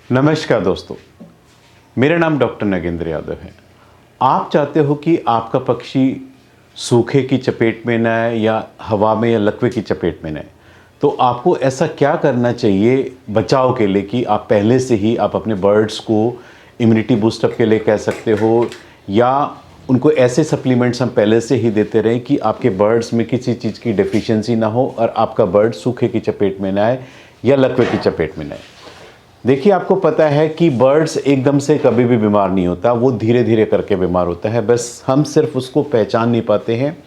नमस्कार दोस्तों, मेरा नाम डॉक्टर नगेंद्र यादव है। आप चाहते हो कि आपका पक्षी सूखे की चपेट में न आए या हवा में या लकवे की चपेट में न आए, तो आपको ऐसा क्या करना चाहिए बचाव के लिए कि आप पहले से ही आप अपने बर्ड्स को इम्यूनिटी बूस्टअप के लिए कह सकते हो, या उनको ऐसे सप्लीमेंट्स हम पहले से ही देते रहें कि आपके बर्ड्स में किसी चीज़ की डेफिशिएंसी ना हो और आपका बर्ड सूखे की चपेट में न आए या लकवे की चपेट में न आए। देखिए, आपको पता है कि बर्ड्स एकदम से कभी भी बीमार नहीं होता, वो धीरे धीरे करके बीमार होता है, बस हम सिर्फ उसको पहचान नहीं पाते हैं।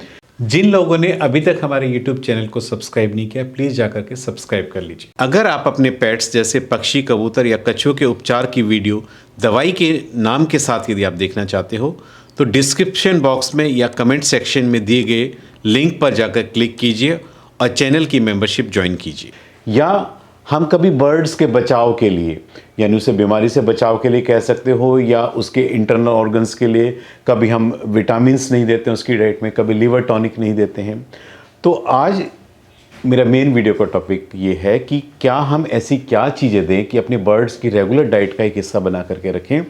जिन लोगों ने अभी तक हमारे YouTube चैनल को सब्सक्राइब नहीं किया, प्लीज़ जाकर के सब्सक्राइब कर लीजिए। अगर आप अपने पेट्स जैसे पक्षी, कबूतर या कछुओं के उपचार की वीडियो दवाई के नाम के साथ यदि आप देखना चाहते हो, तो डिस्क्रिप्शन बॉक्स में या कमेंट सेक्शन में दिए गए लिंक पर जाकर क्लिक कीजिए और चैनल की मेंबरशिप ज्वाइन कीजिए। या हम कभी बर्ड्स के बचाव के लिए, यानी उसे बीमारी से बचाव के लिए कह सकते हो, या उसके इंटरनल ऑर्गन्स के लिए कभी हम विटामिन्स नहीं देते हैं उसकी डाइट में, कभी लिवर टॉनिक नहीं देते हैं। तो आज मेरा मेन वीडियो का टॉपिक ये है कि क्या हम ऐसी क्या चीज़ें दें कि अपने बर्ड्स की रेगुलर डाइट का एक हिस्सा बना करके रखें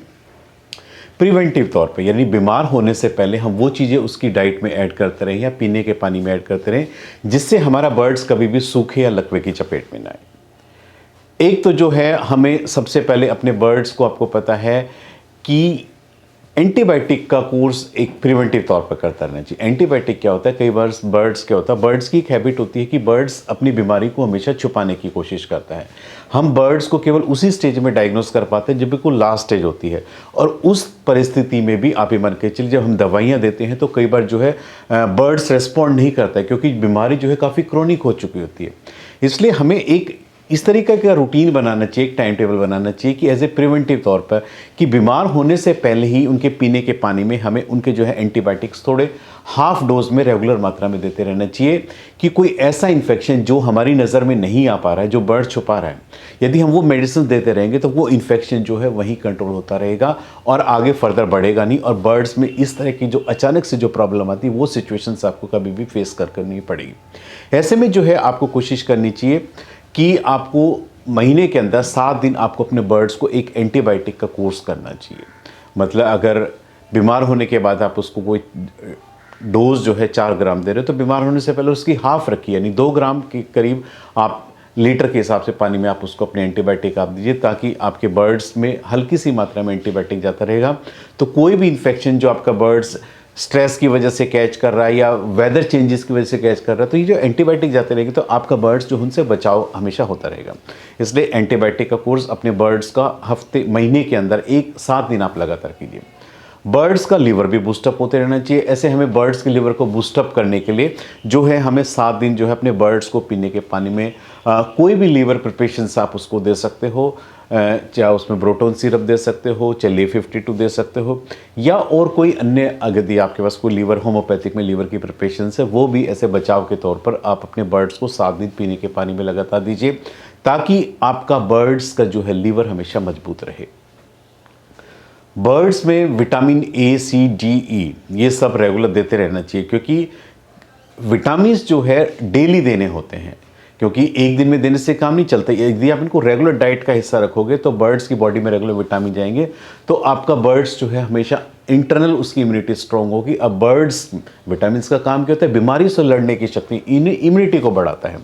प्रिवेंटिव तौर पे, यानी बीमार होने से पहले हम वो चीज़ें उसकी डाइट में ऐड करते रहें या पीने के पानी में ऐड करते रहें, जिससे हमारा बर्ड्स कभी भी सूखे या लकवे की चपेट में ना आए। एक तो जो है, हमें सबसे पहले अपने बर्ड्स को, आपको पता है कि एंटीबायोटिक का कोर्स एक प्रिवेंटिव तौर पर करता रहना चाहिए। एंटीबायोटिक क्या होता है, कई बार बर्ड्स क्या होता है, बर्ड्स की एक हैबिट होती है कि बर्ड्स अपनी बीमारी को हमेशा छुपाने की कोशिश करता है। हम बर्ड्स को केवल उसी स्टेज में डायग्नोस कर पाते हैं जब बिल्कुल लास्ट स्टेज होती है, और उस परिस्थिति में भी आप ये मान के चलिए, जब हम दवाइयाँ देते हैं तो कई बार जो है बर्ड्स रेस्पॉन्ड नहीं करता है, क्योंकि बीमारी जो है काफ़ी क्रोनिक हो चुकी होती है। इसलिए हमें एक इस तरीके का रूटीन बनाना चाहिए, एक टाइम टेबल बनाना चाहिए कि एज ए प्रिवेंटिव तौर पर, कि बीमार होने से पहले ही उनके पीने के पानी में हमें उनके जो है एंटीबायोटिक्स थोड़े हाफ डोज में रेगुलर मात्रा में देते रहना चाहिए, कि कोई ऐसा इन्फेक्शन जो हमारी नज़र में नहीं आ पा रहा है, जो बर्ड छुपा रहा है, यदि हम वो मेडिसिन देते रहेंगे तो वो इन्फेक्शन जो है वहीं कंट्रोल होता रहेगा और आगे फर्दर बढ़ेगा नहीं, और बर्ड्स में इस तरह की जो अचानक से जो प्रॉब्लम आती है वो सिचुएशंस आपको कभी भी फेस करनी पड़ेगी। ऐसे में जो है आपको कोशिश करनी चाहिए कि आपको महीने के अंदर 7 दिन आपको अपने बर्ड्स को एक एंटीबायोटिक का कोर्स करना चाहिए। मतलब अगर बीमार होने के बाद आप उसको कोई डोज जो है 4 ग्राम दे रहे हो, तो बीमार होने से पहले उसकी हाफ रखिए, यानी 2 ग्राम के करीब आप लीटर के हिसाब से पानी में आप उसको अपने एंटीबायोटिक आप दीजिए, ताकि आपके बर्ड्स में हल्की सी मात्रा में एंटीबायोटिक जाता रहेगा। तो कोई भी इन्फेक्शन जो आपका बर्ड्स स्ट्रेस की वजह से कैच कर रहा है या वेदर चेंजेस की वजह से कैच कर रहा है, तो ये जो एंटीबायोटिक जाते रहेगी तो आपका बर्ड्स जो उनसे बचाव हमेशा होता रहेगा। इसलिए एंटीबायोटिक का कोर्स अपने बर्ड्स का महीने के अंदर 7 दिन आप लगातार कीजिए। बर्ड्स का लीवर भी बूस्टअप होते रहना चाहिए। ऐसे हमें बर्ड्स के लीवर को बूस्टअप करने के लिए जो है, हमें 7 दिन जो है अपने बर्ड्स को पीने के पानी में कोई भी लीवर प्रिपरेशंस आप उसको दे सकते हो, चाहे उसमें ब्रोटोन सिरप दे सकते हो, चाहे LEE52 दे सकते हो, या और कोई अन्य, अगर आपके पास कोई लीवर होम्योपैथिक में लीवर की प्रिपरेशन है, वो भी ऐसे बचाव के तौर पर आप अपने बर्ड्स को 7 दिन पीने के पानी में लगातार दीजिए, ताकि आपका बर्ड्स का जो है लीवर हमेशा मजबूत रहे। बर्ड्स में vitamin A, C, D, E ये सब रेगुलर देते रहना चाहिए, क्योंकि विटामिन जो है डेली देने होते हैं, क्योंकि एक दिन में देने से काम नहीं चलता। यदि आप इनको रेगुलर डाइट का हिस्सा रखोगे तो बर्ड्स की बॉडी में रेगुलर विटामिन जाएंगे, तो आपका बर्ड्स जो है हमेशा इंटरनल उसकी इम्यूनिटी स्ट्रांग होगी। अब बर्ड्स, विटामिन का काम क्या होता है, बीमारी से लड़ने की शक्ति, इम्यूनिटी को बढ़ाता है।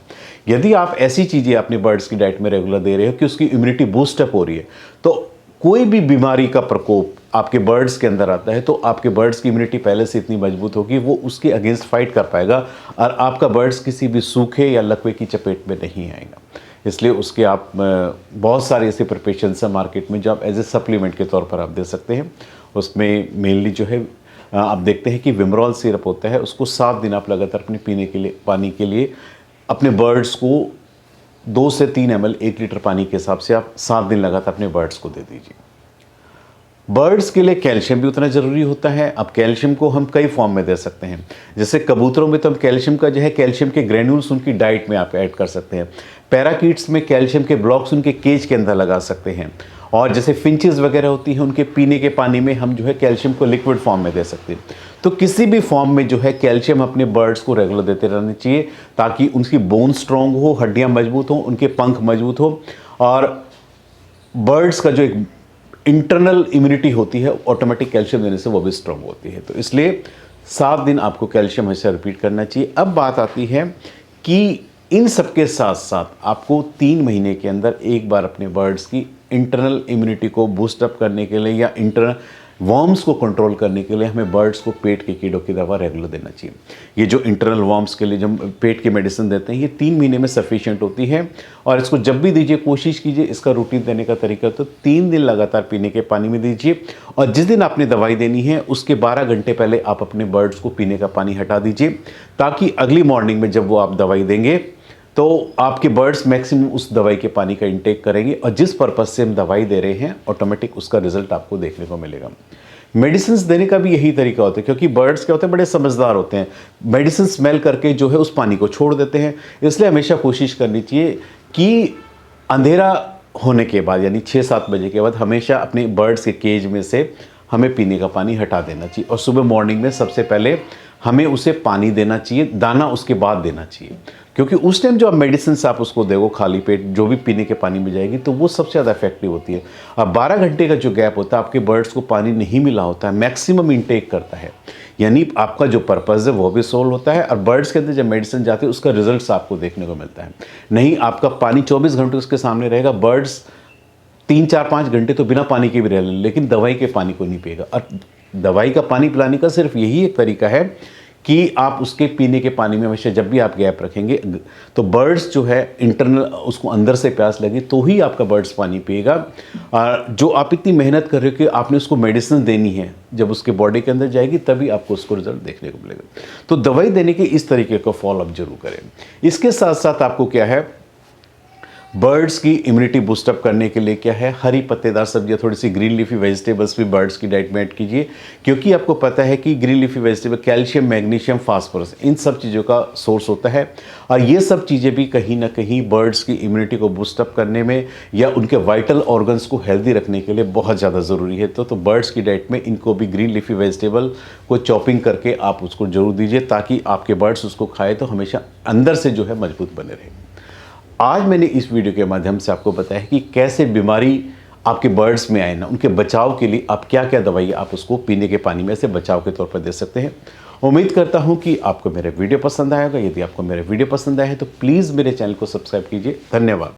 यदि आप ऐसी चीज़ें अपनी बर्ड्स की डाइट में रेगुलर दे रहे हो कि उसकी इम्यूनिटी बूस्टअप हो रही है, तो कोई भी बीमारी का प्रकोप आपके बर्ड्स के अंदर आता है तो आपके बर्ड्स की इम्यूनिटी पहले से इतनी मजबूत होगी, वो उसके अगेंस्ट फाइट कर पाएगा और आपका बर्ड्स किसी भी सूखे या लकवे की चपेट में नहीं आएगा। इसलिए उसके आप बहुत सारे ऐसे प्रिपरेशंस हैं मार्केट में जो आप एज ए सप्लीमेंट के तौर पर आप दे सकते हैं। उसमें मेनली जो है आप देखते हैं कि विमरॉल सिरप होता है, उसको 7 दिन आप लगातार अपने पीने के लिए, पानी के लिए अपने बर्ड्स को 2 से 3 ml 1 लीटर पानी के हिसाब से आप 7 दिन लगातार अपने बर्ड्स को दे दीजिए। बर्ड्स के लिए कैल्शियम भी उतना ज़रूरी होता है। अब कैल्शियम को हम कई फॉर्म में दे सकते हैं, जैसे कबूतरों में तो हम कैल्शियम का जो है, कैल्शियम के ग्रेन्यूल्स उनकी डाइट में आप ऐड कर सकते हैं। पैराकीट्स में कैल्शियम के ब्लॉक्स उनके केज के अंदर लगा सकते हैं, और जैसे फिंचेस वगैरह होती हैं उनके पीने के पानी में हम जो है कैल्शियम को लिक्विड फॉर्म में दे सकते हैं। तो किसी भी फॉर्म में जो है कैल्शियम अपने बर्ड्स को रेगुलर देते रहना चाहिए, ताकि उनकी बोन स्ट्रॉन्ग हो, हड्डियां मजबूत हो, उनके पंख मजबूत हो। और बर्ड्स का जो एक इंटरनल इम्यूनिटी होती है ऑटोमेटिक कैल्शियम देने से वो भी स्ट्रांग होती है। तो इसलिए 7 दिन आपको कैल्शियम हमेशा रिपीट करना चाहिए। अब बात आती है कि इन सब के साथ साथ आपको 3 महीने के अंदर एक बार अपने बर्ड्स की इंटरनल इम्यूनिटी को बूस्टअप करने के लिए या इंटरनल वर्म्स को कंट्रोल करने के लिए हमें बर्ड्स को पेट के कीड़ों की दवा रेगुलर देना चाहिए। ये जो इंटरनल वर्म्स के लिए जो पेट की मेडिसिन देते हैं ये 3 महीने में सफिशिएंट होती है और इसको जब भी दीजिए कोशिश कीजिए, इसका रूटीन देने का तरीका तो 3 दिन लगातार पीने के पानी में दीजिए और जिस दिन आपने दवाई देनी है उसके 12 घंटे पहले आप अपने बर्ड्स को पीने का पानी हटा दीजिए, ताकि अगली मॉर्निंग में जब वो आप दवाई देंगे तो आपके बर्ड्स मैक्सिमम उस दवाई के पानी का इंटेक करेंगे और जिस पर्पस से हम दवाई दे रहे हैं ऑटोमेटिक उसका रिजल्ट आपको देखने को मिलेगा। मेडिसिन देने का भी यही तरीका होता है, क्योंकि बर्ड्स क्या होते हैं, बड़े समझदार होते हैं, मेडिसिन स्मेल करके जो है उस पानी को छोड़ देते हैं। इसलिए हमेशा कोशिश करनी चाहिए कि अंधेरा होने के बाद यानी 6-7 बजे के बाद हमेशा अपने बर्ड्स के केज में से हमें पीने का पानी हटा देना चाहिए और सुबह मॉर्निंग में सबसे पहले हमें उसे पानी देना चाहिए, दाना उसके बाद देना चाहिए, क्योंकि उस टाइम जो आप मेडिसिन आप उसको दोगे खाली पेट जो भी पीने के पानी में जाएगी तो वो सबसे ज़्यादा इफेक्टिव होती है। अब 12 घंटे का जो गैप होता है आपके बर्ड्स को पानी नहीं मिला होता है, मैक्सिमम इंटेक करता है, यानी आपका जो पर्पज़ है वो भी सोल्व होता है और बर्ड्स के अंदर जब मेडिसिन जाती है उसका रिजल्ट आपको देखने को मिलता है। नहीं आपका पानी 24 घंटे उसके सामने रहेगा, बर्ड्स 3-4-5 घंटे तो बिना पानी के भी रह लें लेकिन दवाई के पानी को नहीं पिएगा। और दवाई का पानी पिलाने का सिर्फ यही एक तरीका है कि आप उसके पीने के पानी में हमेशा जब भी आप गैप रखेंगे तो बर्ड्स जो है इंटरनल उसको अंदर से प्यास लगी तो ही आपका बर्ड्स पानी पिएगा। और जो आप इतनी मेहनत कर रहे हो कि आपने उसको मेडिसिन देनी है, जब उसके बॉडी के अंदर जाएगी तभी आपको उसको रिजल्ट देखने को मिलेगा। तो दवाई देने के इस तरीके का फॉलो अप जरूर करें। इसके साथ साथ आपको क्या है, बर्ड्स की इम्यूनिटी बूस्टअप करने के लिए क्या है, हरी पत्तेदार सब्जियां, थोड़ी सी ग्रीन लीफी वेजिटेबल्स भी बर्ड्स की डाइट में ऐड कीजिए, क्योंकि आपको पता है कि green leafy vegetable calcium, magnesium, phosphorus इन सब चीज़ों का सोर्स होता है और ये सब चीज़ें भी कहीं ना कहीं बर्ड्स की इम्यूनिटी को बूस्टअप करने में या उनके वाइटल ऑर्गन्स को हेल्दी रखने के लिए बहुत ज़्यादा ज़रूरी है। तो बर्ड्स की डाइट में इनको भी ग्रीन लीफी वेजिटेबल को चॉपिंग करके आप उसको जरूर दीजिए, ताकि आपके बर्ड्स उसको खाए तो हमेशा अंदर से जो है मजबूत बने रहे। आज मैंने इस वीडियो के माध्यम से आपको बताया कि कैसे बीमारी आपके बर्ड्स में आए ना, उनके बचाव के लिए आप क्या क्या दवाई आप उसको पीने के पानी में से बचाव के तौर पर दे सकते हैं। उम्मीद करता हूं कि आपको मेरा वीडियो पसंद आएगा। यदि आपको मेरा वीडियो पसंद आया है तो प्लीज़ मेरे चैनल को सब्सक्राइब कीजिए। धन्यवाद।